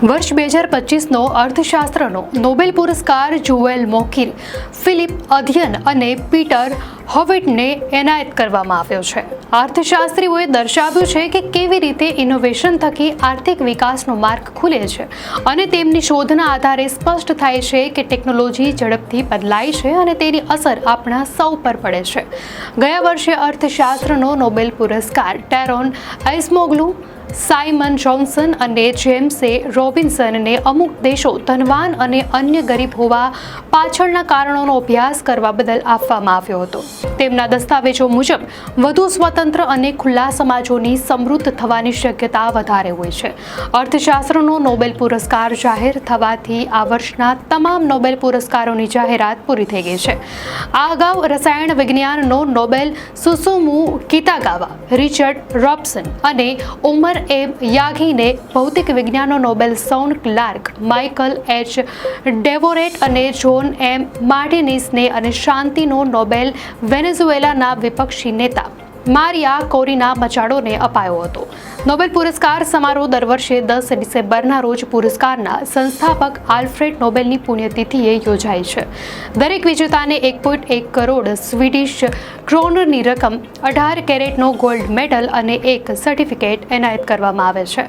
વર્ષ 2025નો અર્થશાસ્ત્રનો નોબેલ પુરસ્કાર Joel મોકીર, Philip અધ્યન અને પીટર હોવિટને એનાયત કરવામાં આવ્યો છે. અર્થશાસ્ત્રીઓએ દર્શાવ્યું છે કે કેવી રીતે ઇનોવેશન થકી આર્થિક વિકાસનો માર્ગ ખુલે છે અને તેમની શોધના આધારે સ્પષ્ટ થાય છે કે ટેકનોલોજી ઝડપથી બદલાય છે અને તેની અસર આપણા સૌ પર પડે છે. ગયા વર્ષે અર્થશાસ્ત્રનો નોબેલ પુરસ્કાર ટેરોન એસમોગ્લુ, સાયમન જોન્સન અને જેમ્સે રોબિન્સનને અમુક દેશો ધનવાન અને અન્ય ગરીબ હોવા પાછળના કારણોનો અભ્યાસ કરવા બદલ આપવામાં આવ્યો હતો. તેમના દસ્તાવેજો મુજબ વધુ સ્વતંત્ર અને ખુલ્લા સમાજોની સમૃદ્ધ થવાની શક્યતા વધારે હોય છે. અર્થશાસ્ત્રનો નોબેલ પુરસ્કાર જાહેર થવાથી આ વર્ષના તમામ નોબેલ પુરસ્કારોની જાહેરાત પૂરી થઈ ગઈ છે. આ અગાઉ રસાયણ વિજ્ઞાનનો નોબેલ સુસુમુ કિતાગાવા, રિચર્ડ રોબસન અને ઉમર એમ યાગીને, ભૌતિક વિજ્ઞાનનો નોબેલ શોન ક્લાર્ક, માઇકલ એચ ડેવોરેટ અને જોન એમ માર્ટિનીસને અને શાંતિનો નોબેલ વેનેઝુએલાના વિપક્ષી નેતા મારિયા કોરિના મચાડોને અપાયો હતો. નોબેલ પુરસ્કાર સમારોહ દર વર્ષે 10 ડિસેમ્બરના રોજ પુરસ્કારના સંસ્થાપક આલ્ફ્રેડ નોબેલની પુણ્યતિથિએ યોજાય છે. દરેક વિજેતાને 1.1 કરોડ સ્વીડિશ ક્રોનરની રકમ, 18 કેરેટનો ગોલ્ડ મેડલ અને એક સર્ટિફિકેટ એનાયત કરવામાં આવે છે.